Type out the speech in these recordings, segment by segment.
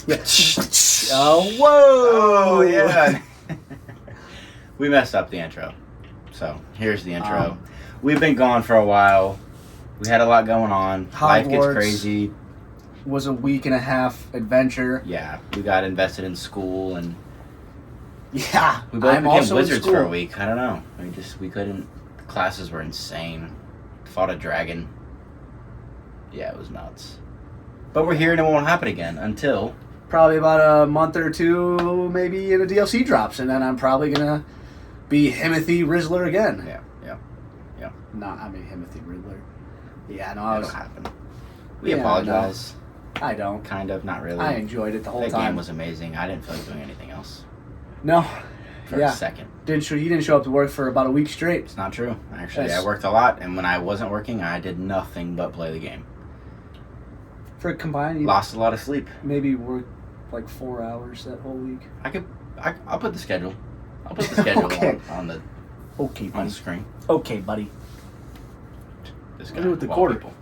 Yeah. Oh, whoa! Oh, yeah. We messed up the intro. So, here's the intro. We've been gone for a while. We had a lot going on. Life gets Hogwarts crazy. Was a week and a half adventure. Yeah, we got invested in school and Yeah, we both I'm became also in wizards school. for a week. I don't know. We couldn't. The classes were insane. Fought a dragon. Yeah, it was nuts. But we're here and it won't happen again until Probably about a month or two, maybe, and a DLC drops, and then I'm probably gonna be Himothy Rizzler again. yeah. Not, I mean Himothy Riddler. Yeah, no, It'll happen. We Yeah, apologize. I don't. Kind of, not really. I enjoyed it the whole That time. game was amazing. I didn't feel like doing anything else No, for Yeah. a second. you didn't show up to work for about a week straight. It's not true. Actually, Yes. I worked a lot, and when I wasn't working, I did nothing but play the game. For combined, you Lost a lot of sleep. maybe worked like 4 hours that whole week. I'll put the schedule. I'll put the schedule Okay. on the Okay, on buddy. the screen. Okay, buddy. This What do with the Wall quarter? people.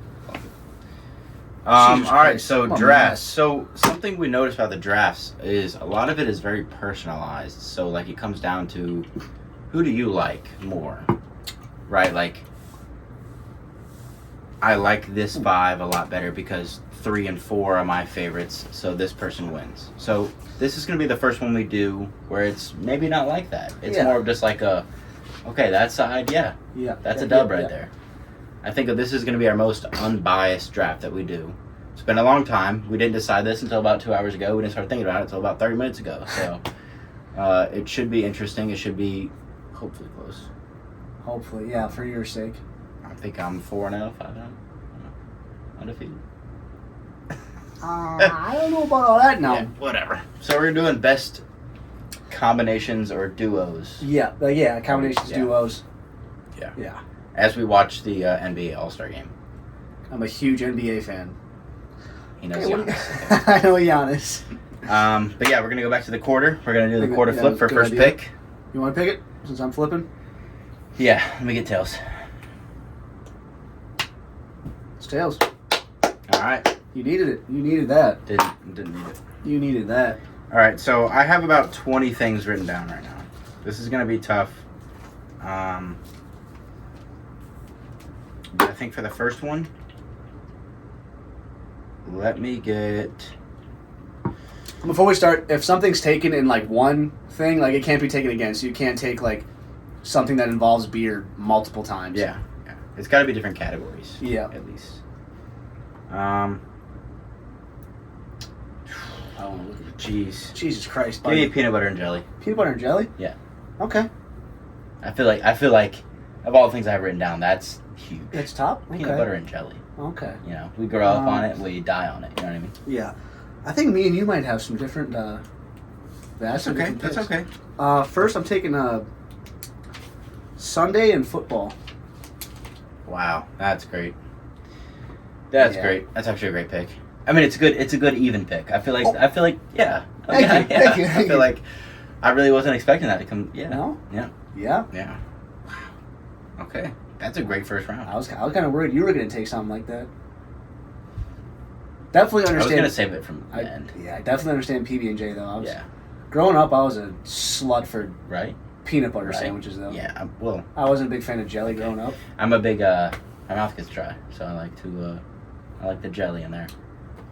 All Jesus right, Christ. so I'm a drafts. mess. So something we noticed about the drafts is a lot of it is very personalized. So like it comes down to who do you like more, right? Like I like this 5 a lot better because 3 and 4 are my favorites. So this person wins. So this is gonna be the first one we do where it's maybe not like that. It's Yeah. more of just like a, okay, that side, yeah, Yeah, that's yeah, a dub yeah, right yeah. there. I think that this is going to be our most unbiased draft that we do. It's been a long time. We didn't decide this until about 2 hours ago. We didn't start thinking about it until about 30 minutes ago. So it should be interesting. It should be hopefully close. Hopefully, yeah, for your sake. I think I'm 4-0, 5-0. Undefeated. I don't know about all that now. Yeah, whatever. So we're doing best combinations or duos Yeah, combinations, Yeah. duos. Yeah. Yeah. as we watch the NBA All-Star game. I'm a huge NBA fan. He knows Okay, what do Giannis. I know Giannis. But yeah, we're going to go back to the quarter. We're going to do the quarter Yeah, flip for good first idea. pick. You want to pick it since I'm flipping? Yeah, let me get tails. It's tails. All right. You needed it. You needed that. Didn't need it. You needed that. All right, so I have about 20 things written down right now. This is going to be tough. But I think for the first one, let me get... Before we start, if something's taken in like one thing, like it can't be taken again. So you can't take like something that involves beer multiple times. Yeah. It's got to be different categories. Yeah. At least. I don't want to look at it. Jeez. Jesus Christ, Give me buddy. peanut butter and jelly. Peanut butter and jelly? Yeah. Okay. I feel like of all the things I have written down, that's huge. It's top? Okay. Peanut butter and jelly. Okay. You know, we grow up on it, we die on it. You know what I mean? Yeah. I think me and you might have some different, That's okay. That's okay. First, I'm taking Sunday and football. Wow, that's great. That's Yeah. great. That's actually a great pick. I mean, it's good. It's a good even pick. I feel like. Yeah. Thank you, Yeah. thank you, I thank feel you. like I really wasn't expecting that to come. Yeah. No? Yeah. Yeah. Yeah. Wow. Okay, that's a great first round. I was kind of worried you were going to take something like that. Definitely I was understand. gonna save it from the end. Yeah, I definitely understand PB&J though. Yeah. Growing up, I was a slut for Right. peanut butter Right. sandwiches though. Yeah. Well, I wasn't a big fan of jelly growing up. I'm a big. My mouth gets dry, so I like to. I like the jelly in there.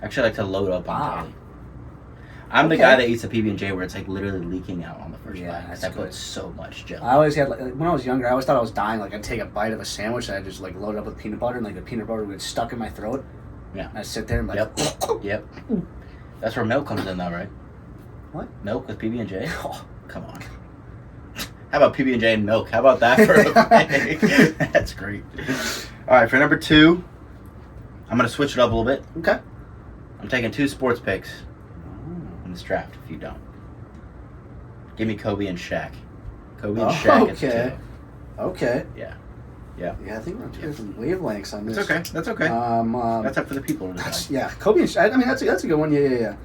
Actually, I like to load up on Wow. jelly. I'm the Okay. guy that eats a PB&J where it's like literally leaking out on the first Yeah, bite because that's I put good. so much jelly. I always had, like, when I was younger, I always thought I was dying. Like, I'd take a bite of a sandwich and I'd just, like, load it up with peanut butter, and, like, the peanut butter would get stuck in my throat. Yeah. And I'd sit there and, like, Yep. That's where milk comes in, though, right? What? Milk with PB&J? Oh. Come on. How about PB&J and milk? How about that for a pick? That's great. All right, for number 2, I'm going to switch it up a little bit. Okay. I'm taking 2 sports picks in this draft, if you don't. Give me Kobe and Shaq. Kobe and Shaq is 2. Okay. Yeah. Yeah, I think we're on two different wavelengths on this. That's okay. That's okay. That's up for the people to decide. Yeah, Kobe and Shaq. I mean, that's a good one. Yeah.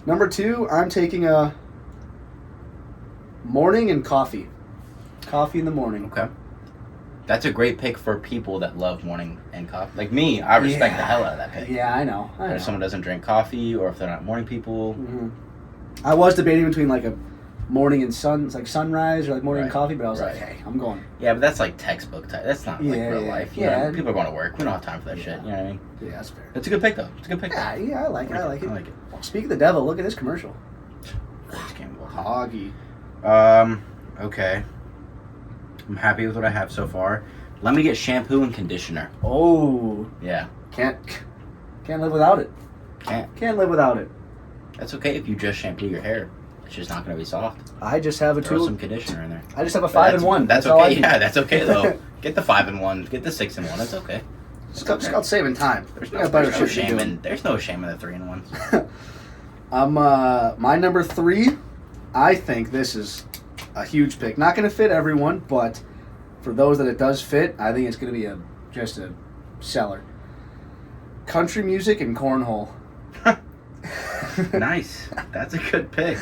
Number 2, I'm taking a morning and coffee. Coffee in the morning. Okay. That's a great pick for people that love morning and coffee. Like me, I respect the hell out of that pick. Yeah, I know. If someone doesn't drink coffee, or if they're not morning people. Mm-hmm. I was debating between like a morning and sunrise or like morning and coffee, but I was like, hey, I'm going. Yeah, but that's like textbook type. That's not like real life. You know? People are going to work. We don't have time for that shit. You know what I mean? Yeah, that's fair. It's a good pick though. It's a good pick. Yeah, I like it. I like it. Well, speak of the devil, look at this commercial. Hoggy. Okay. I'm happy with what I have so far. Let me get shampoo and conditioner. Oh. Yeah. Can't live without it. Can't live without it. That's okay if you just shampoo your hair. It's just not going to be soft. I just have a Throw some conditioner in there. I just have a 5-in-1. That's okay. Yeah, that's okay though. Get the 5-in-1. Get the 6-in-1. That's okay. It's called saving time. There's no shame in the 3-in-1s. My number 3. I think this is a huge pick. Not going to fit everyone, but for those that it does fit, I think it's going to be just a seller. Country music and cornhole. Nice. That's a good pick.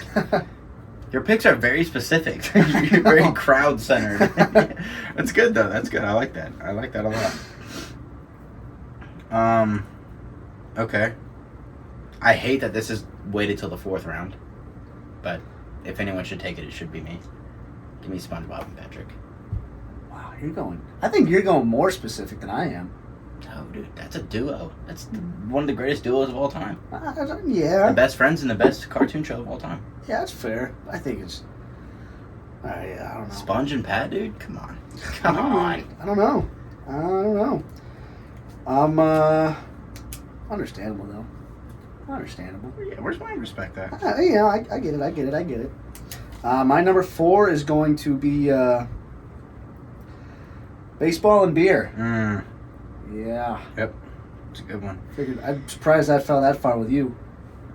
Your picks are very specific. You're very crowd-centered. That's good, though. That's good. I like that. I like that a lot. Okay. I hate that this is waited till the 4th round, but if anyone should take it, it should be me. Give me SpongeBob and Patrick. Wow, I think you're going more specific than I am. Oh, dude, that's a duo. That's one of the greatest duos of all time. Yeah. The best friends and the best cartoon show of all time. Yeah, that's fair. I think it's... yeah, I don't know. Sponge and Pat, dude? Come on. Come on. I don't know. Understandable, though. Understandable. Yeah, where's my respect at? I get it. My number 4 is going to be baseball and beer. Yeah. Yep. It's a good one. I'm surprised that fell that far with you.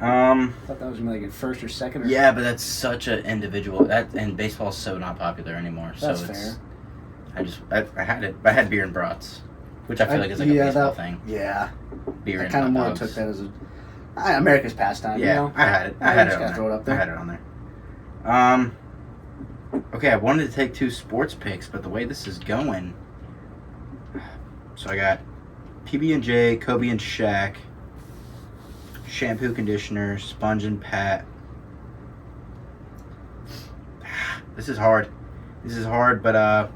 I thought that was gonna be like in first or second. Yeah, but that's such an individual. And baseball's so not popular anymore. That's so fair. I had it. I had beer and brats, which I feel like is like a baseball thing. Yeah. Beer and I kind of more dogs. took that as America's pastime. Yeah, you know? I had it. I had it on there. Throw it up there. I had it on there. Okay, I wanted to take 2 sports picks, but the way this is going, so I got PB&J, Kobe and Shaq, shampoo, conditioner, Sponge and Pat. This is hard, but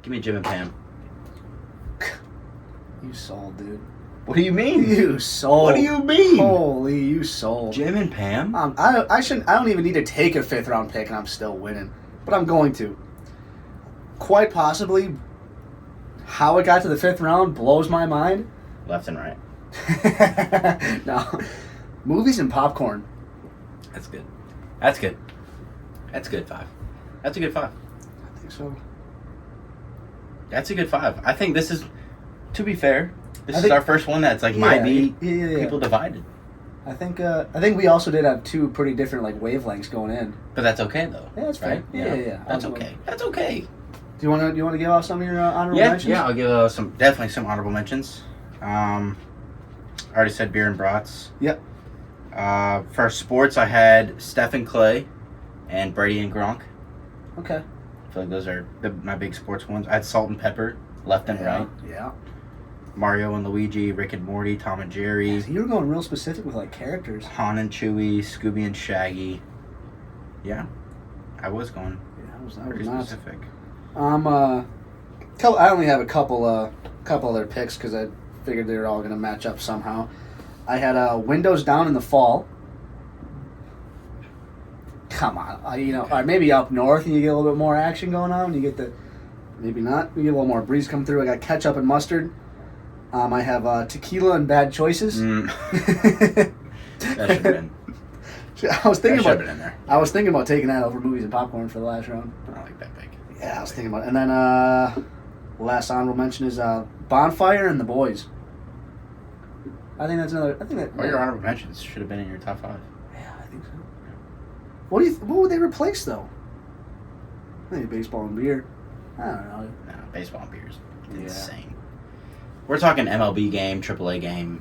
give me Jim and Pam. You sold, dude. What do you mean? You sold. What do you mean? Holy, you sold. Jim and Pam? I don't even need to take a 5th round pick and I'm still winning. But I'm going to. Quite possibly, how it got to the 5th round blows my mind. Left and right. No. Movies and popcorn. That's good. That's a good 5. I think so. That's a good 5. I think this is, to be fair, this is our first one that's like might be people divided. I think we also did have 2 pretty different like wavelengths going in. But that's okay though. Yeah, that's fair. Right? Yeah. That's okay. That's okay. Do you want to give off some of your honorable mentions? Yeah, I'll give definitely some honorable mentions. I already said beer and brats. Yep. For sports, I had Steph and Clay, and Brady and Gronk. Okay. I feel like those are my big sports ones. I had Salt and Pepper, left and right. Yeah. Mario and Luigi, Rick and Morty, Tom and Jerry. Yeah, so you were going real specific with like characters. Han and Chewie, Scooby and Shaggy. Yeah, I was going. Yeah, I was pretty specific. I only have a couple other picks because I figured they were all going to match up somehow. I had Windows Down in the Fall. Come on, or maybe up north and you get a little bit more action going on. You get maybe not. You get a little more breeze come through. I got Ketchup and Mustard. I have Tequila and Bad Choices. That should have been. I was thinking about taking that over Movies and Popcorn for the last round. I like that pick. Yeah, I was thinking about it. And then last honorable mention is Bonfire and The Boys. I think that's another. All your honorable mentions should have been in your top 5. Yeah, I think so. What would they replace though? Maybe baseball and beer. I don't know. No, baseball and beer is insane. We're talking MLB game, AAA game.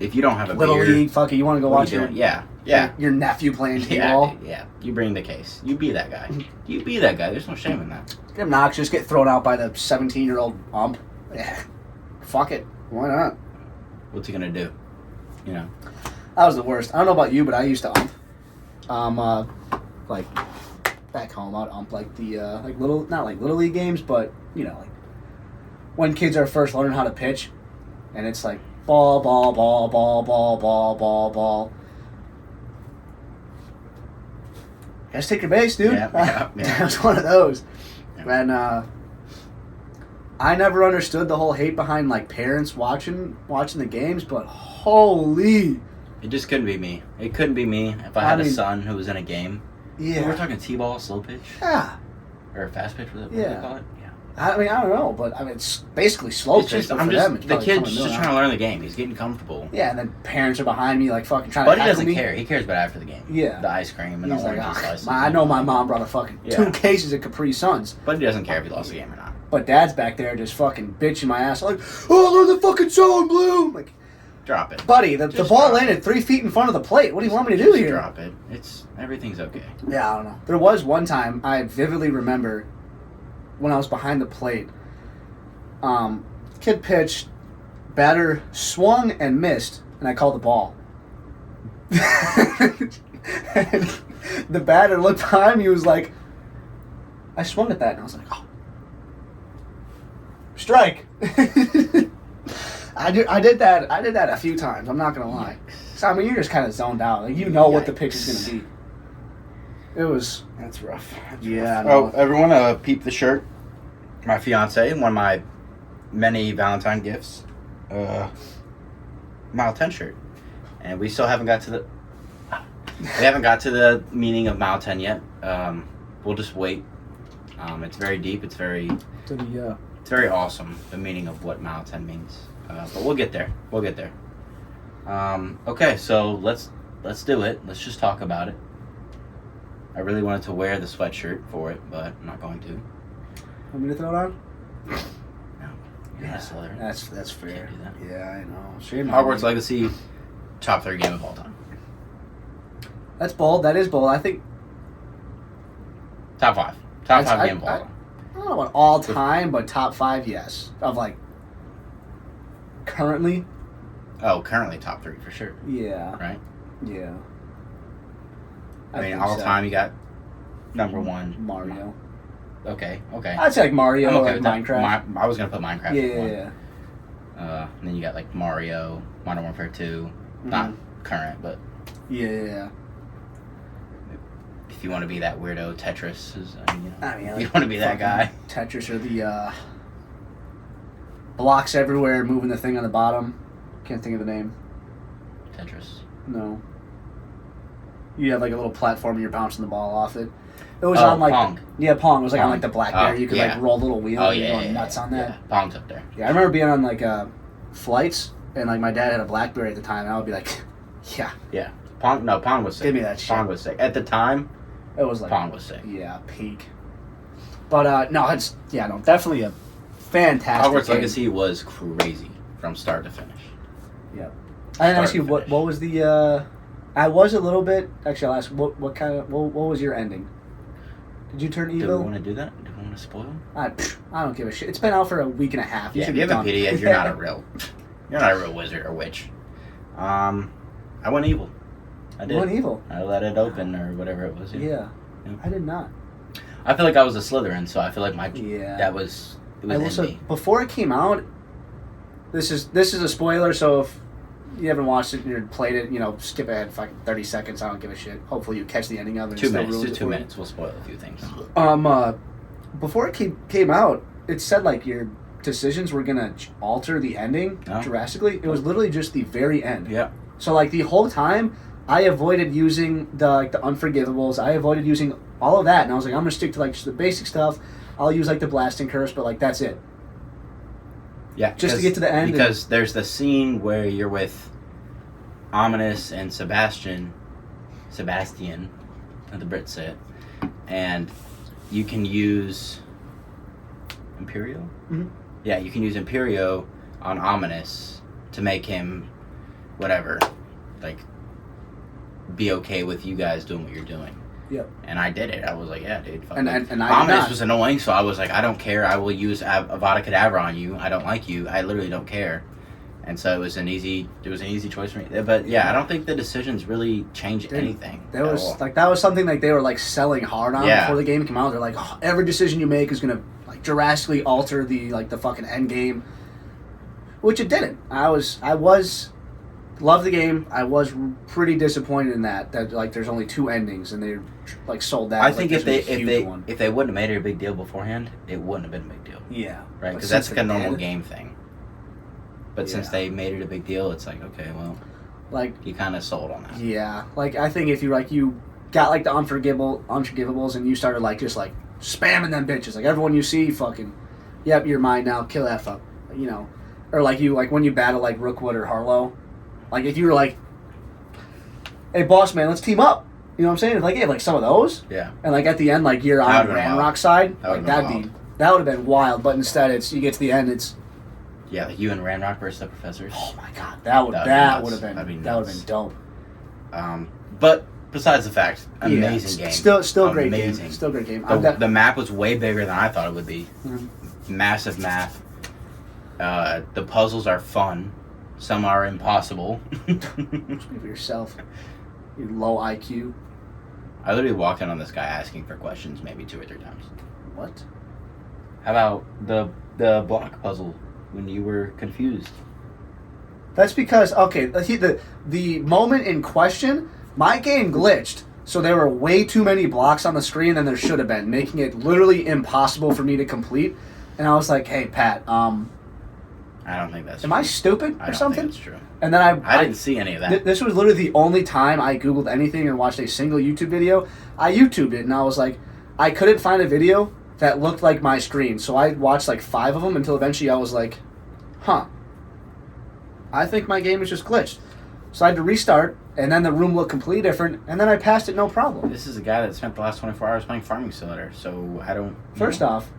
if you don't have a Little beer, League, fuck it, you want to go what are watch you your doing? Yeah. your nephew playing Yeah, t-ball? yeah. You bring the case. You be that guy. You be that guy. There's no shame in that. Get obnoxious, get thrown out by the 17-year-old ump. Yeah. Fuck it. Why not? What's he gonna do? You know. That was the worst. I don't know about you, but I used to ump. Like back home, I'd ump like the like little, not like little league games, but you know, like when kids are first learning how to pitch, and it's like ball, ball, ball, ball, ball, ball, ball, ball. Gotta take your base, dude. Yeah. It was one of those. And I never understood the whole hate behind like parents watching the games, but holy. It just couldn't be me. It couldn't be me if I had a son who was in a game. Yeah. We're talking t-ball, slow pitch, Yeah. or fast pitch. What do Yeah. they call it? Yeah. I mean, I don't know, but I mean, it's basically slow It's pitch. just, But I'm for just them, it's the probably kid's coming just down. trying to learn the game. He's getting comfortable. Yeah, and then parents are behind me, like fucking trying But to he tackle doesn't me. care. He cares about after the game. Yeah. The ice cream and He's the like, orange "Ah, slices. I know my mom brought a fucking 2 cases of Capri Suns, But he doesn't care if he lost the game or not. but Dad's back there just fucking bitching my ass, like, oh, learn the fucking zone, Blue. I'm like, Drop it. buddy, the Just ball drop landed 3 feet in front of the plate. What do you want me to do Just here? drop it. Everything's okay. Yeah, I don't know. There was one time I vividly remember when I was behind the plate. Kid pitched, batter swung and missed, and I called the ball. And the batter looked behind me. He was like, I swung at that, and I was like, oh, strike. I did that a few times. I'm not gonna lie. So, I mean, you're just kind of zoned out. Like, you know what the pitch is gonna be. It was. That's rough. Yeah. Oh, everyone, peep the shirt. My fiance, one of my many Valentine gifts, Mile10 shirt, and we still haven't got to the meaning of Mile10 yet. We'll just wait. It's very deep. It's very awesome. The meaning of what Mile10 means, but we'll get there. Okay, so let's do it. Let's just talk about it. I really wanted to wear the sweatshirt for it, but I'm not going to. Want me to throw it on? No. You're not a Slytherin. That's fair. Can't do that. Yeah, I know. Shame on Hogwarts me. Legacy, top 3 game of all time. That's bold. That is bold. I think. Top 5. Top 5 game of all I time. don't know about all time, but top 5, yes. Of like. Currently. Oh, currently top 3 for sure. Yeah. Right? Yeah. I mean, think all so. time you got number 1. Mario. Okay. I'd say like Mario I'm okay or with that. Minecraft. I was going to put Minecraft at 1. Yeah. And then you got like Mario, Modern Warfare 2. Not current, but Yeah. if you want to be that weirdo, Tetris is, like, you want to be that guy. Tetris or the blocks everywhere, moving the thing on the bottom. Can't think of the name. Tetris. No. You have like a little platform and you're bouncing the ball off it. It was on like Pong. Pong. It was like on Pong. like the BlackBerry. You could yeah. like roll a little wheel Oh and yeah, you're going yeah, nuts on that. Yeah. Pong's up there. Yeah, I remember being on like flights and like my dad had a BlackBerry at the time and I would be like, yeah. Yeah. Pong was sick. Give me that shit. Pong was sick. At the time, It was like Pong was sick. Yeah, peak. But no, definitely a fantastic Hogwarts game. Legacy was crazy from start to finish. Yep. I didn't ask you what was the I was a little bit actually I'll ask what was your ending? Did you turn Do we evil? want to do that? Do we want to spoil? I don't give a shit. It's been out for a week and a half. Yeah, should if you be haven't done. beat it yet, you're not a real wizard or witch. I went evil. I did. You went evil. I let it open or whatever it was. Yeah. I did not. I feel like I was a Slytherin, so I feel like Yeah. it was in also, me. before it came out, this is a spoiler, so if you haven't watched it and you played it, skip ahead fucking 30 seconds. I don't give a shit. Hopefully you catch the ending of it. 2 and still minutes. ruins Do it 2 for you. minutes. We'll spoil a few things. Before it came out, it said like your decisions were gonna alter the ending drastically. It was literally just the very end. Yeah. So like the whole time, I avoided using the unforgivables. I avoided using all of that, and I was like, I'm gonna stick to like just the basic stuff. I'll use like the blasting curse, but like that's it. Yeah. Just to get to the end. Because there's the scene where you're with Ominous and Sebastian, as the Brits say it, and you can use Imperio? Mhm. Yeah, you can use Imperio on Ominous to make him whatever, like, be okay with you guys doing what you're doing. Yep. And I did it. I was like, yeah, dude. And I did Ominous not. was annoying, so I was like, I don't care. I will use Avada Kedavra on you. I don't like you. I literally don't care. And so it was an easy choice for me. But yeah, I don't think the decisions really changed anything. That was something like they were like selling hard on before the game came out. They're like, oh, every decision you make is gonna like drastically alter the fucking end game, which it didn't. I loved the game. I was pretty disappointed in that like there's only 2 endings and they like sold that. I think if they wouldn't have made it a big deal beforehand, it wouldn't have been a big deal. Yeah, right, because that's like a normal game thing. But since they made it a big deal, it's like, okay, well, like you kind of sold on that. Yeah, like I think if you got like the unforgivables and you started like just like spamming them bitches, like everyone you see, fucking, yep, you're mine now, kill that fuck, you know, or like when you battle like Rookwood or Harlow, like if you were like, hey boss man, let's team up, you know what I'm saying? It's like like some of those, and like at the end like you're on Ranrock's side, like that would have been wild, but instead you get to the end, it's. Yeah, like you and Ranrock versus the professors. Oh my god, that would have been dope. But besides the fact, amazing game. Still great game. Still great game. The map was way bigger than I thought it would be. Mm-hmm. Massive map. The puzzles are fun. Some are impossible. Speak for yourself. You low IQ. I literally walked in on this guy asking for questions maybe 2 or 3 times. What? How about the block puzzle? When you were confused. That's because the moment in question, my game glitched, so there were way too many blocks on the screen than there should have been, making it literally impossible for me to complete. And I was like, "Hey Pat, I don't think that's. Am I stupid or something?" That's true. And then I didn't see any of that. This was literally the only time I Googled anything or watched a single YouTube video. I YouTubed it, and I was like, I couldn't find a video that looked like my screen. So I watched like 5 of them until eventually I was like, huh, I think my game is just glitched. So I had to restart, and then the room looked completely different, and then I passed it no problem. This is a guy that spent the last 24 hours playing Farming Simulator, so I don't... First off,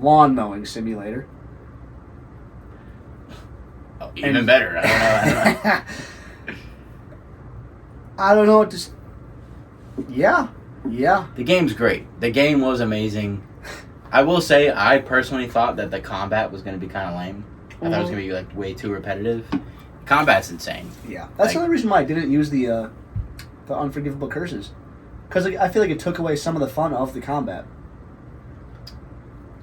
lawn mowing simulator. Oh, even better. I don't know. I don't know what to... Yeah. The game's great. The game was amazing. I will say, I personally thought that the combat was going to be kind of lame. I thought it was going to be like way too repetitive. Combat's insane. Yeah, that's the only reason why I didn't use the unforgivable curses, because I feel like it took away some of the fun of the combat.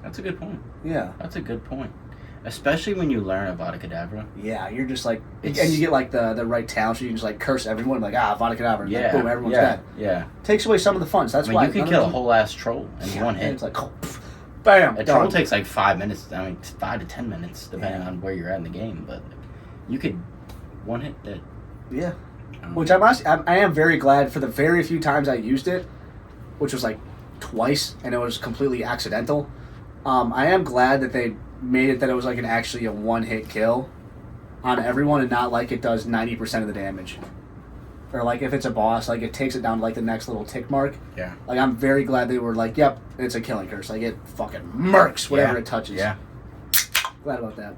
That's a good point. Yeah, that's a good point. Especially when you learn Avada Kedavra. Yeah, you're just like, and you get like the right talent, so you can just like curse everyone, like Avada Kedavra, like, boom, everyone's dead. Yeah, takes away some of the fun. So that's why you can kill a whole ass troll in one hit. It's like, oh, bam. A troll takes like 5 minutes. I mean, 5 to 10 minutes, depending on where you're at in the game. But you could one hit dead. Yeah, which I am very glad for the very few times I used it, which was like twice, and it was completely accidental. I am glad that they made it that it was like actually a one-hit kill on everyone, and not like it does 90% of the damage, or like if it's a boss, like it takes it down to like the next little tick mark. Yeah. Like I'm very glad they were like, yep, it's a killing curse. Like it fucking murks whatever it touches. Yeah. Glad about that.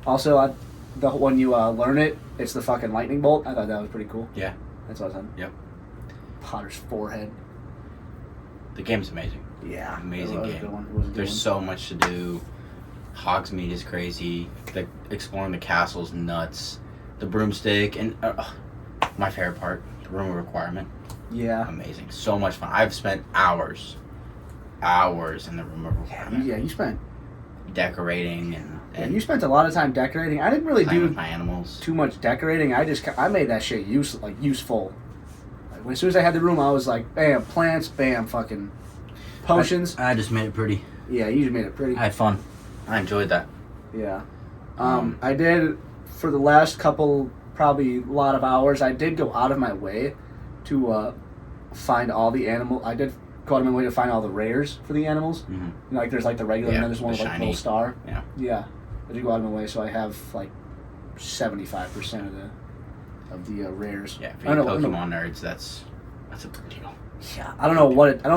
Also, when you learn it, it's the fucking lightning bolt. I thought that was pretty cool. Yeah. That's awesome. Yep. Potter's forehead. The game's amazing. Yeah. Amazing game. There's so much to do. Hogsmeade is crazy. Exploring the castle's nuts. The broomstick and my favorite part, the room of requirement. Yeah. Amazing. So much fun. I've spent hours in the room of requirement. Yeah, you spent decorating and you spent a lot of time decorating. I didn't really do with my animals. Too much decorating. I made that shit useful. Like, as soon as I had the room, I was like, bam, plants, bam, fucking potions. I just made it pretty. Yeah, you just made it pretty. I had fun. I enjoyed that. Yeah. I did, for the last couple, probably a lot of hours, I did go out of my way to find all the animal. I did go out of my way to find all the rares for the animals. Mm-hmm. You know, like there's like the regular, and then there's one with like a little star. Yeah. Yeah. I did go out of my way, so I have like 75% of the rares. Yeah, for you Pokemon nerds, that's a big deal. Yeah, I don't know what it. I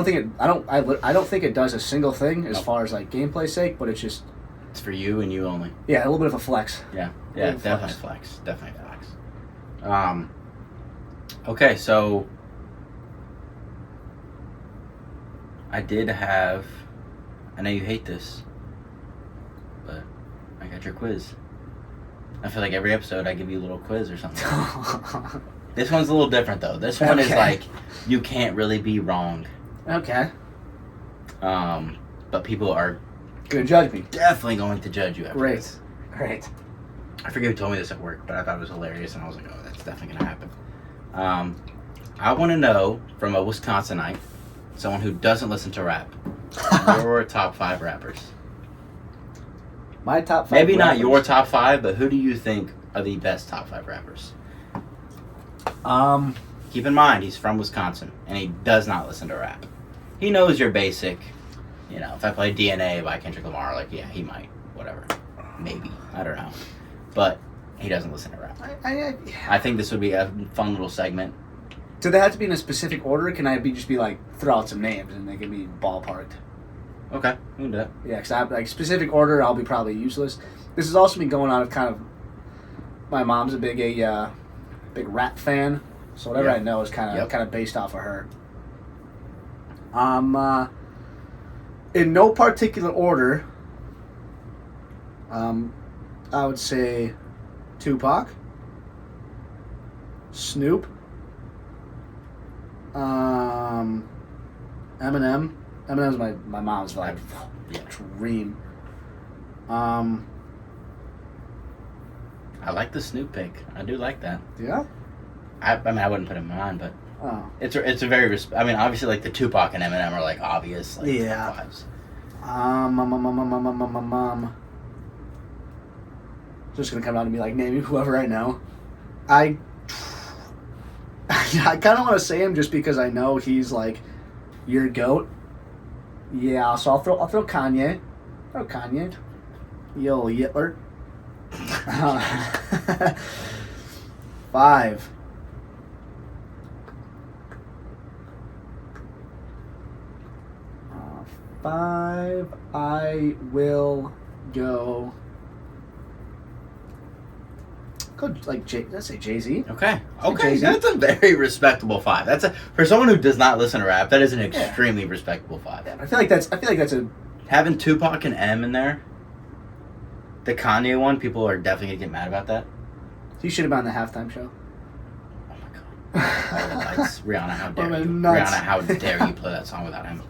don't think it does a single thing as far as like gameplay sake, but it's just. It's for you and you only. Yeah, a little bit of a flex. Yeah. Yeah, definitely flex. Definitely flex. Okay, so I did have. I know you hate this, but I got your quiz. I feel like every episode I give you a little quiz or something. This one's a little different though. This one is like you can't really be wrong. Okay. But people are gonna judge me. Definitely going to judge you after this. Great. I forget who told me this at work, but I thought it was hilarious, and I was like, oh, that's definitely gonna happen. I want to know from a Wisconsinite, someone who doesn't listen to rap, your top 5 rappers. My top 5. Maybe rappers. not your top 5, but who do you think are the best top 5 rappers? Keep in mind, he's from Wisconsin, and he does not listen to rap. He knows your basic, if I play DNA by Kendrick Lamar, like, yeah, he might, whatever. Maybe. I don't know. But he doesn't listen to rap. I think this would be a fun little segment. Do they have to be in a specific order? Can I just be like, throw out some names and they can be ballparked? Okay, we can do that. Yeah, because I have like specific order, I'll be probably useless. This has also been going on of kind of, my mom's a big rap fan, so whatever I know is kind of based off of her. In no particular order, I would say Tupac, Snoop, Eminem. Eminem's my mom's like dream. I like the Snoop pick. I do like that. Yeah. I wouldn't put him in mine, but it's a very obviously like the Tupac and Eminem are like obvious top 5s. Just gonna come out and be like, name whoever I know. I kind of want to say him just because I know he's like your GOAT. Yeah, so I'll throw Kanye. Yo, Yitler. 5. I will go like let's say Jay-Z. Okay, Jay-Z. That's a very respectable 5. For someone who does not listen to rap, that is an extremely respectable 5. Yeah, I feel like that's a having Tupac and M in there. The Kanye one, people are definitely gonna get mad about that. He should have been on the halftime show. Oh my god! All the lights, Rihanna, how dare you? Nuts. Rihanna, how dare you play that song without him?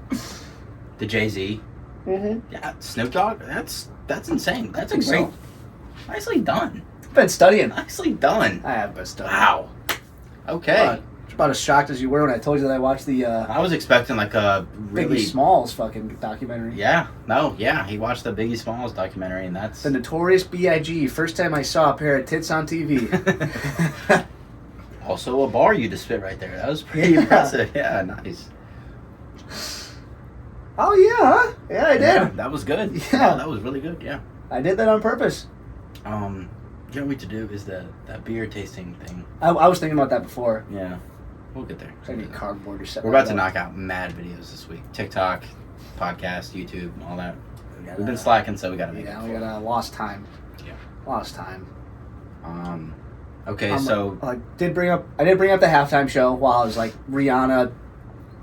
The Jay-Z. Yeah, Snoop Dogg. That's insane. That's a great. Nicely done. Been studying. Nicely done. I have been studying. Wow. Okay. About as shocked as you were when I told you that I watched the I was expecting like a really Biggie Smalls fucking documentary. Yeah. He watched the Biggie Smalls documentary, and that's the Notorious B.I.G. First time I saw a pair of tits on TV. Also a bar you just spit right there. That was pretty impressive. Yeah, nice. Oh yeah, yeah I did. Yeah, that was good. Yeah, that was really good. Yeah, I did that on purpose. You know what we to do is that beer tasting thing. I was thinking about that before. Yeah, we'll get there. I need cardboard or something. We're about to knock out mad videos this week. TikTok, podcast, YouTube, all that. We've been slacking, so we gotta make it. Yeah, we got lost time. Yeah, lost time. Okay, so I did bring up the halftime show while I was like Rihanna.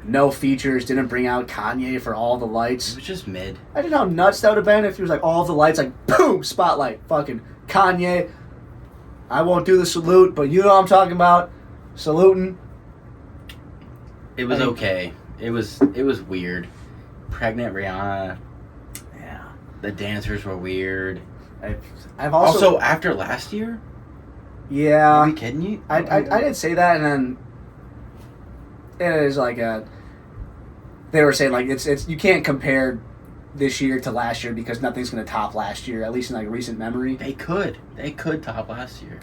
No features, didn't bring out Kanye for All the Lights. It was just mid. I didn't know how nuts that would have been if he was like All the Lights, like boom, spotlight, fucking Kanye. I won't do the salute, but you know what I'm talking about. Saluting. It was okay. It was weird. Pregnant Rihanna. Yeah. The dancers were weird. I've also after last year. Yeah. Are you kidding you? I did say that, and then it is like they were saying like it's you can't compare this year to last year because nothing's going to top last year, at least in like recent memory. They could top last year.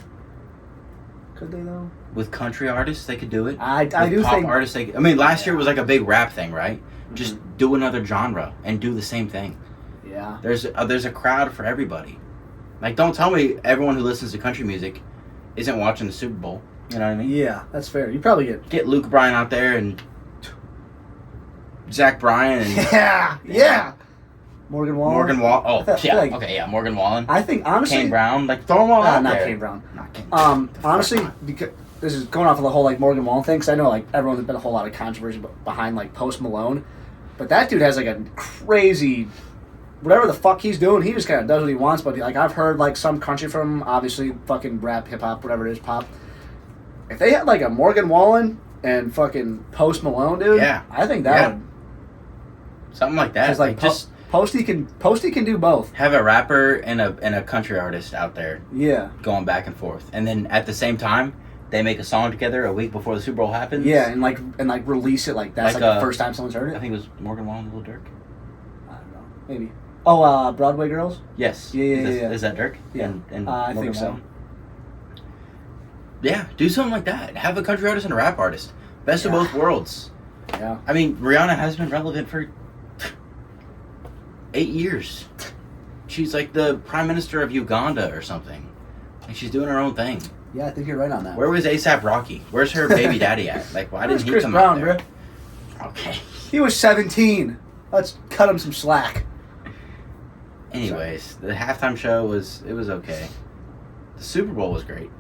Could they though? With country artists, they could do it. I do pop think artists. Last year was like a big rap thing, right? Mm-hmm. Just do another genre and do the same thing. Yeah. There's a crowd for everybody. Like, don't tell me everyone who listens to country music isn't watching the Super Bowl. You know what I mean? Yeah, that's fair. You probably get Luke Bryan out there and Zach Bryan and yeah. Morgan Wallen. Morgan Wallen. Oh, I feel yeah. like- Okay, yeah. Morgan Wallen. I think honestly, Kane Brown. Like throw them all out not there. Kane Brown. Not Kane Brown. Honestly, because this is going off of the whole like Morgan Wallen thing. Because I know like everyone's been a whole lot of controversy behind like Post Malone, but that dude has like a crazy, whatever the fuck he's doing, he just kind of does what he wants. But like I've heard like some country from him, obviously fucking rap, hip hop, whatever it is, pop. If they had like a Morgan Wallen and fucking Post Malone, dude, Yeah. I think that would. Something like that. Because like just Posty can do both. have a rapper and a country artist out there Yeah. going back and forth, and then at the same time they make a song together a week before the Super Bowl happens. Yeah, and like release it like that's like the first time someone's heard I it. think it was Morgan Wallen and Lil Durk. I don't know, maybe. Oh, Broadway Girls. Yes. Yeah. Is that Dirk? Yeah. And I Morgan think so. Wallen? Yeah, do something like that. Have a country artist and a rap artist. Best of both worlds. Yeah. I mean, Rihanna has been relevant for 8 years. She's like the prime minister of Uganda or something. Like she's doing her own thing. Yeah, I think you're right on that. Where was ASAP Rocky? Where's her baby daddy at? Like, why didn't he Chris come Brown, out there? bro? Okay. He was 17. Let's cut him some slack. Anyways, the halftime show was okay. The Super Bowl was great.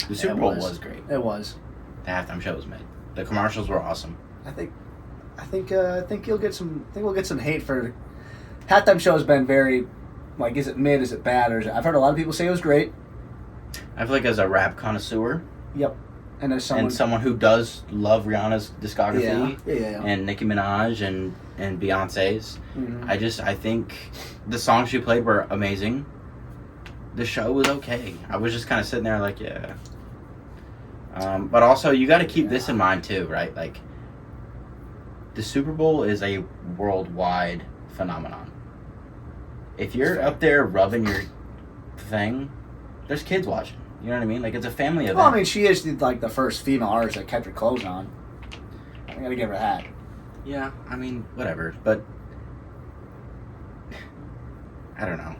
The Super Bowl was great. It was. The halftime show was mid. The commercials were awesome. I think you'll get some. I think we'll get some hate for. Halftime show has been very, like, is it mid? Is it bad? Or I've heard a lot of people say it was great. I feel like as a rap connoisseur Yep. And as someone who does love Rihanna's discography yeah. and Nicki Minaj and Beyonce's, Mm-hmm. I think the songs she played were amazing. The show was okay. I was just kind of sitting there like, yeah. But also, you got to keep this in mind too, right? Like, the Super Bowl is a worldwide phenomenon. If you're up there rubbing your thing, there's kids watching. You know what I mean? Like, it's a family event. Well, I mean, she is like the first female artist that kept her clothes on. I gotta give her that. Yeah, I mean, whatever. But I don't know.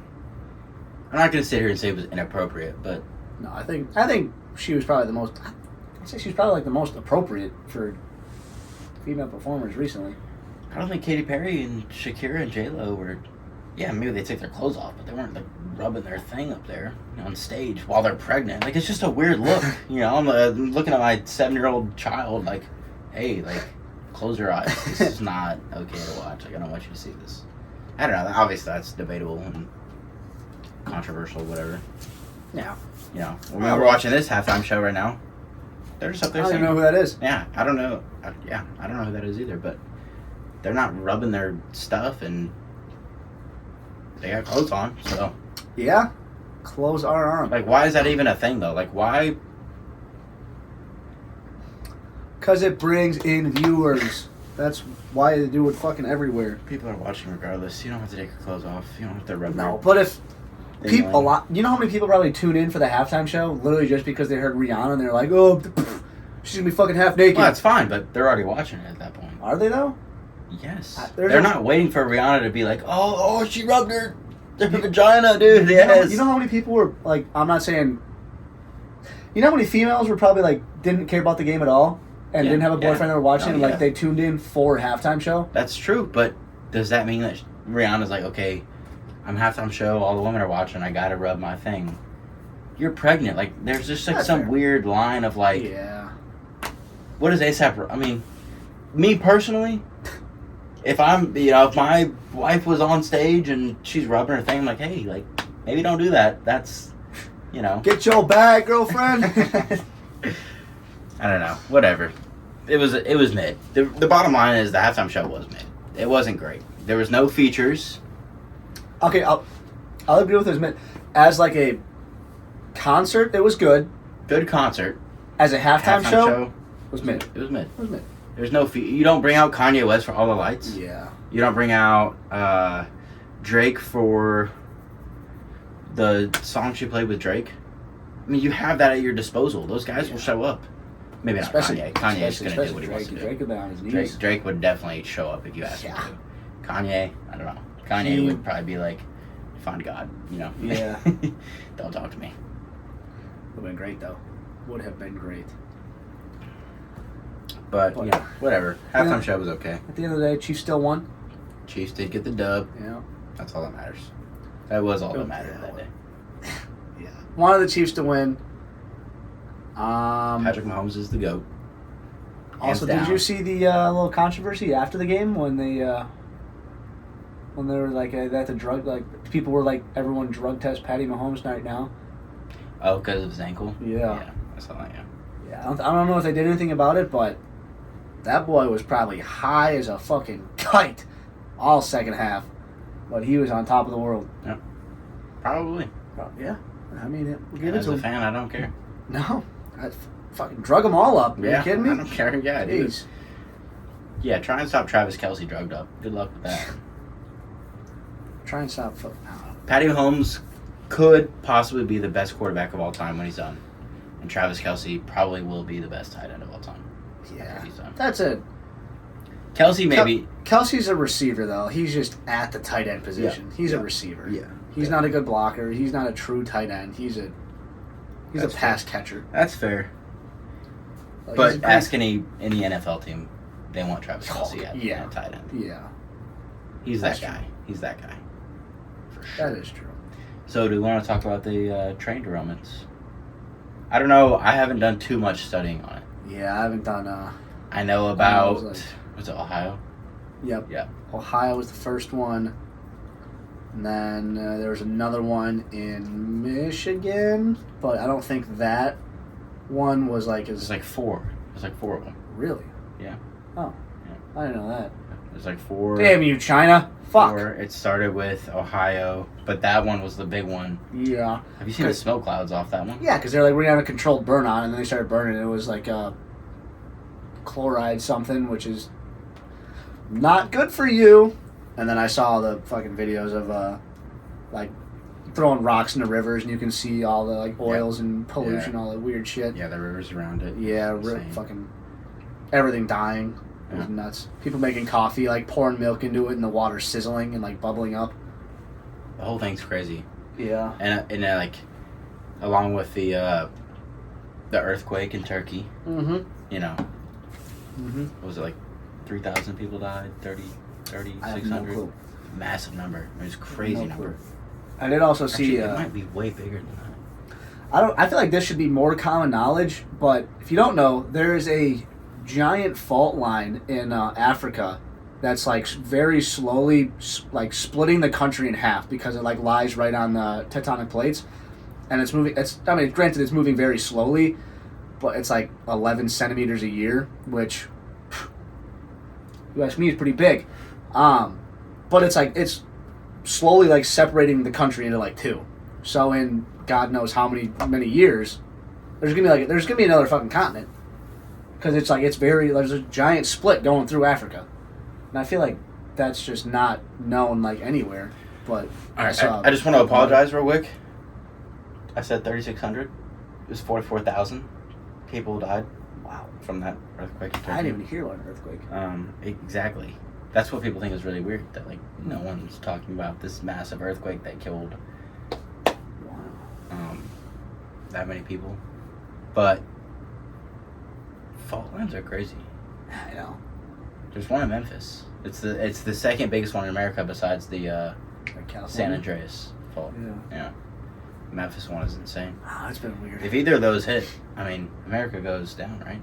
I'm not gonna sit here and say it was inappropriate, but No, I think she was probably the most. I'd say she was probably like the most appropriate for female performers recently. I don't think Katy Perry and Shakira and J-Lo were. Yeah, maybe they take their clothes off, but they weren't like rubbing their thing up there on stage while they're pregnant. Like, it's just a weird look. You know, I'm looking at my 7-year-old child like, hey, like, close your eyes. This is not okay to watch. Like, I don't want you to see this. I don't know. Obviously, that's debatable and controversial, whatever. Yeah. You know, when we're watching this halftime show right now, they're just up I there don't saying, even know who that is. yeah, I don't know. I don't know who that is either, but they're not rubbing their stuff and they got clothes on, so. Yeah. Clothes are on. Like, why is that even a thing, though? Like, why? Because it brings in viewers. That's why they do it fucking everywhere. People are watching regardless. You don't have to take your clothes off. You don't have to rub No, your but if thing people, a on. lot, you know how many people probably tune in for the halftime show literally just because they heard Rihanna and they're like, oh, she's gonna be fucking half naked. Well, that's fine, but they're already watching it at that point. Are they though? Yes. There's They're a- not waiting for Rihanna to be like, oh, she rubbed her vagina, dude. Yes. You know how many people were like? I'm not saying. You know how many females were probably like didn't care about the game at all and Yeah, didn't have a boyfriend that were watching No, and yeah. like they tuned in for halftime show. That's true, but does that mean that Rihanna's like, okay, I'm halftime show, all the women are watching, I gotta rub my thing? You're pregnant. Like, there's just like That's some fair. weird line of like, Yeah. what is ASAP? I mean, me personally, if if my wife was on stage and she's rubbing her thing, I'm like, hey, like, maybe don't do that. That's, Get your bag, girlfriend. I don't know. Whatever. It was mid. The bottom line is the halftime show was mid. It wasn't great. There was no features. Okay, I'll agree with this. As like a concert, it was good. Good concert. As a halftime show, it was mid. It was mid. It was mid. There's no you don't bring out Kanye West for All the Lights. Yeah. You don't bring out Drake for the song she played with Drake. I mean, you have that at your disposal. Those guys will show up. Maybe not Kanye. Kanye's going to do what he wants to do. Drake would be on his knees. Drake would definitely show up if you asked him to. Kanye, I don't know. Kanye would probably be like, find God, Yeah. Don't talk to me. Would have been great, though. Would have been great. But, whatever. Halftime show was okay. At the end of the day, Chiefs still won. Chiefs did get the dub. Yeah. That's all that matters. That was all that mattered that day. Yeah. Wanted the Chiefs to win. Patrick Mahomes is the GOAT. Also, did you see the little controversy after the game when they were like at the drug, like people were like, everyone drug test Patty Mahomes right now? Oh, because of his ankle? Yeah. I saw that, yeah. Yeah, I don't know if they did anything about it, but that boy was probably high as a fucking kite all second half. But he was on top of the world. Yep. Probably. Yeah. I mean, give it As to a him. fan, I don't care. No. I fucking drug them all up. Are Yeah, you kidding me? I don't care. Yeah, dude. Jeez. Yeah, try and stop Travis Kelce drugged up. Good luck with that. Try and stop. Patty Mahomes could possibly be the best quarterback of all time when he's done. And Travis Kelce probably will be the best tight end of all time. Yeah. He's done. That's it. Kelce maybe. Kelsey's a receiver, though. He's just at the tight end position. Yeah. He's a receiver. Yeah. He's not a good blocker. He's not a true tight end. He's a That's pass fair. catcher. That's fair. Like, he's a But great- ask any NFL team, they want Travis Kelce at yeah. tight end. Yeah, He's That's that guy. true. He's that guy. For sure. that is true. So, do we want to talk about the train derailments? I don't know. I haven't done too much studying on it. Yeah, I haven't done. I know about. was Was it Ohio? Yep. Yeah. Ohio was the first one, and then there was another one in Michigan, but I don't think that one was like It was as like four. It was like four of them. really. Yeah. Oh. Yeah. I didn't know that. It was like four. Damn you, China! Fuck. Four. It started with Ohio, but that one was the big one. Yeah. Have you seen the smoke clouds off that one? Yeah, because they're like, we're gonna have a controlled burn on, and then they started burning. It was like chloride something, which is not good for you. And then I saw the fucking videos of like throwing rocks into rivers, and you can see all the like oils and pollution, all the weird shit. Yeah, the rivers around it. Yeah, Insane. fucking everything dying. It was Yeah. nuts. People making coffee, like pouring milk into it, and the water sizzling and like bubbling up. The whole thing's crazy. Yeah. And like, along with the earthquake in Turkey, Mm-hmm. you know, Mm-hmm. what was it like 3,000 people died? 30, I have no 600? clue. Massive number. It was a crazy No number. clue. I did also Actually, see. it might be way bigger than that. I feel like this should be more common knowledge, but if you don't know, there is a giant fault line in Africa that's like very slowly like splitting the country in half because it like lies right on the tectonic plates, and it's moving. Granted, it's moving very slowly, but it's like 11 centimeters a year, which you ask me is pretty big. But it's slowly like separating the country into like two. So in God knows how many years, there's gonna be another fucking continent, because there's a giant split going through Africa, and I feel like that's just not known like anywhere. But I just want to apologize real quick. I said 3,600. It was 44,000 people died. Wow, from that earthquake in Turkey. I didn't even hear about an earthquake. Exactly. That's what people think is really weird. That like no one's talking about this massive earthquake that killed Wow. that many people. But fault lines are crazy. I know. There's one in Memphis. It's the second biggest one in America besides the Like California. San Andreas fault. Yeah. Yeah. Memphis one is insane. Wow, it's been weird. If either of those hit, I mean, America goes down, right?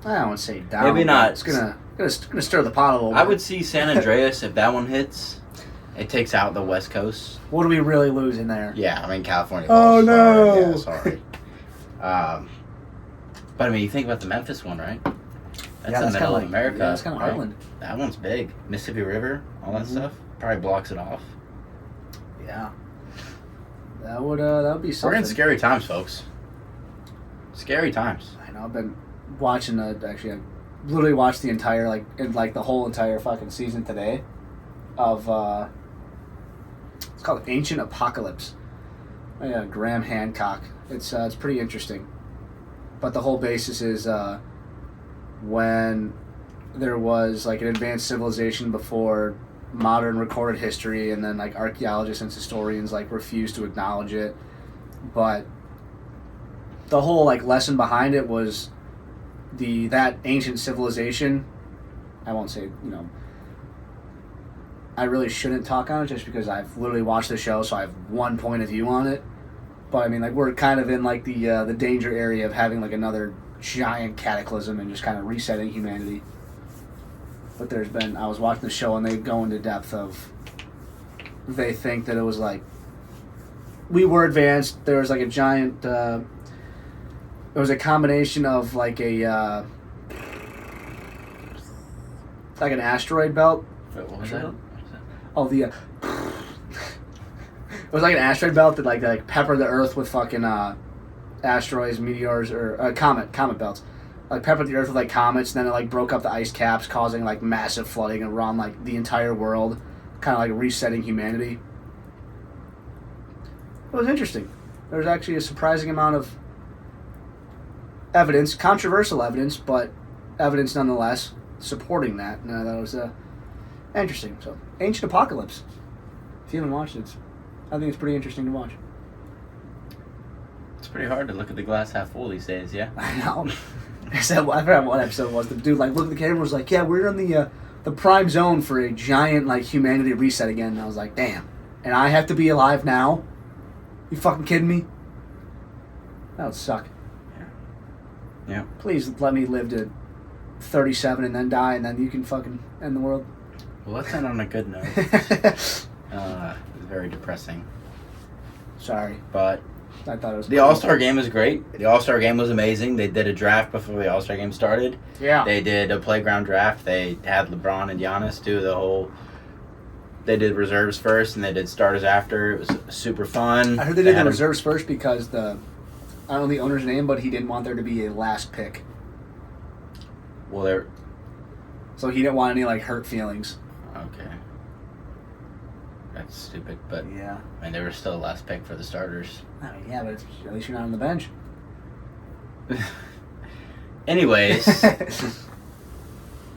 I don't want to say down. Maybe but not. It's gonna stir the pot a little bit. I would see San Andreas if that one hits. It takes out the West Coast. What do we really lose in there? Yeah, I mean California. Oh, falls. no. Sorry. Yeah, sorry. But I mean, you think about the Memphis one, right? That's Yeah, in that's the middle kinda of America. Yeah, that's kind of right? Ireland. That one's big. Mississippi River, all that Mhm. stuff probably blocks it off. Yeah. That would be We're something. in scary times, folks. Scary times. I know. I've been watching actually, I literally watched the entire the whole entire fucking season today, of it's called Ancient Apocalypse. Graham Hancock. It's pretty interesting, but the whole basis is when there was like an advanced civilization before modern recorded history, and then like archaeologists and historians like refuse to acknowledge it, but the whole like lesson behind it was that ancient civilization, I won't say, I really shouldn't talk on it just because I've literally watched the show, so I have one point of view on it. But I mean, like, we're kind of in like the danger area of having like another giant cataclysm and just kind of resetting humanity. But I was watching the show and they go into depth of, they think that it was like, we were advanced. There was like a giant, it was a combination of like like an asteroid belt. Wait, what was that? Oh, it was like an asteroid belt that like peppered the Earth with fucking asteroids, meteors, or comet belts. Like peppered the Earth with like comets, and then it like broke up the ice caps, causing like massive flooding around like the entire world, kind of like resetting humanity. It was interesting. There was actually a surprising amount of evidence, controversial evidence, but evidence nonetheless, supporting that. And that was interesting. So, Ancient Apocalypse. If you haven't watched it, I think it's pretty interesting to watch. It's pretty hard to look at the glass half full these days, yeah? I know. I forgot what episode it was. The dude like looked at the camera and was like, yeah, we're in the prime zone for a giant like humanity reset again. And I was like, damn. And I have to be alive now? You fucking kidding me? That would suck. Yeah. Please let me live to 37 and then die, and then you can fucking end the world. Well, let's end on a good note. It's very depressing. Sorry. But I thought it was the All-Star game was great. The All-Star game was amazing. They did a draft before the All-Star game started. Yeah. They did a playground draft. They had LeBron and Giannis do the whole... They did reserves first, and they did starters after. It was super fun. I heard they did the reserves first because I don't know the owner's name, but he didn't want there to be a last pick. Well, so he didn't want any like hurt feelings. Okay. That's stupid, but yeah. I mean, they were still a last pick for the starters. I mean, yeah, but at least you're not on the bench. Anyways,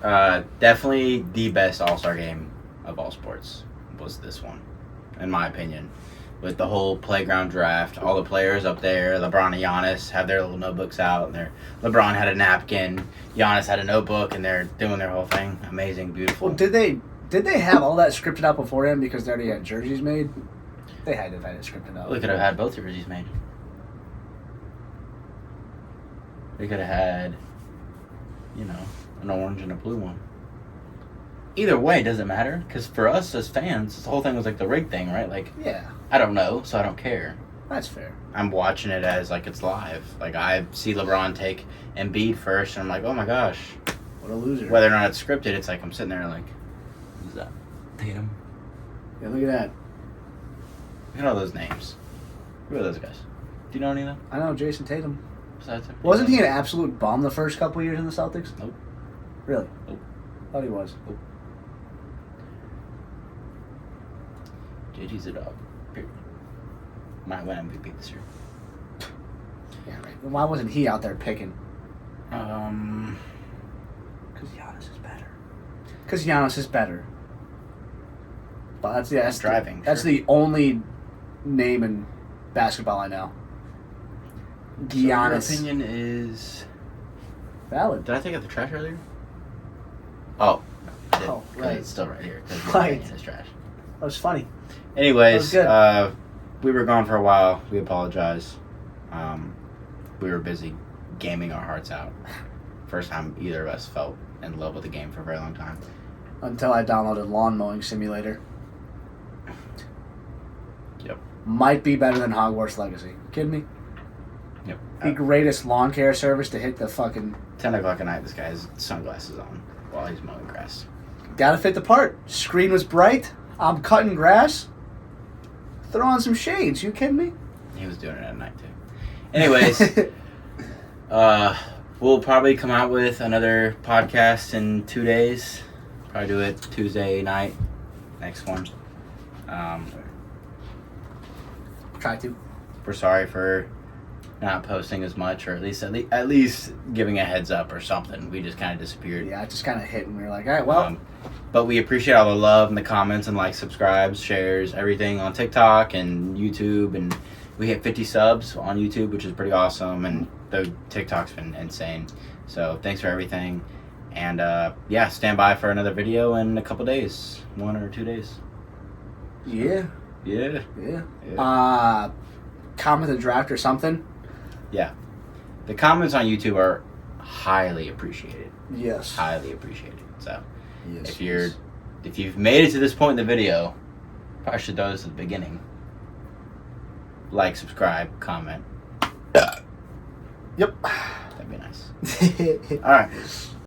definitely the best All-Star game of all sports was this one, in my opinion. With the whole playground draft, all the players up there, LeBron and Giannis have their little notebooks out, and LeBron had a napkin, Giannis had a notebook, and they're doing their whole thing. Amazing, beautiful. Well, did they have all that scripted out beforehand because they already had jerseys made? They had to have had it scripted out. They could have had both jerseys made. They could have had, an orange and a blue one. Either way, doesn't matter, because for us as fans, the whole thing was like the rig thing, right? Like, yeah. I don't know, so I don't care. That's fair. I'm watching it as like it's live. Like, I see LeBron take Embiid first, and I'm like, oh my gosh. What a loser. Whether or not it's scripted, it's like I'm sitting there like, who's that? Tatum. Yeah, look at that. Look at all those names. Who are those guys? Do you know any of them? I know Jason Tatum. Besides him? Wasn't he an absolute bum the first couple years in the Celtics? Nope. Really? Nope. Thought he was. Nope. JG's a dog. Period. Might win MVP this year. Yeah, right. Why wasn't he out there picking? Because Giannis is better. But that's driving. That's the only name in basketball I know. Giannis. So your opinion is valid. Did I take out the trash earlier? Oh. Oh, right. It's still right here. Right. It's trash. That was funny. Anyways, that was good. We were gone for a while. We apologize. We were busy gaming our hearts out. First time either of us felt in love with the game for a very long time. Until I downloaded Lawn Mowing Simulator. Yep. Might be better than Hogwarts Legacy. You kidding me? Yep. The greatest lawn care service to hit the fucking... 10 o'clock at night, this guy has sunglasses on while he's mowing grass. Gotta fit the part. Screen was bright. I'm cutting grass. Throw on some shades. You kidding me? He was doing it at night, too. Anyways, we'll probably come out with another podcast in 2 days. Probably do it Tuesday night. Next one. Try to. We're sorry for not posting as much, or at least giving a heads up or something. We just kind of disappeared. Yeah, it just kind of hit, and we were like, all right, well. But we appreciate all the love and the comments and subscribes, shares, everything on TikTok and YouTube, and we hit 50 subs on YouTube, which is pretty awesome, and the TikTok's been insane. So thanks for everything, And yeah, stand by for another video in a couple days, 1 or 2 days. Yeah. Yeah. Comment the draft or something. Yeah. The comments on YouTube are highly appreciated. Yes. Highly appreciated. So Yes. if you've made it to this point in the video, probably should throw this at the beginning. Like, subscribe, comment. Yep. That'd be nice. All right.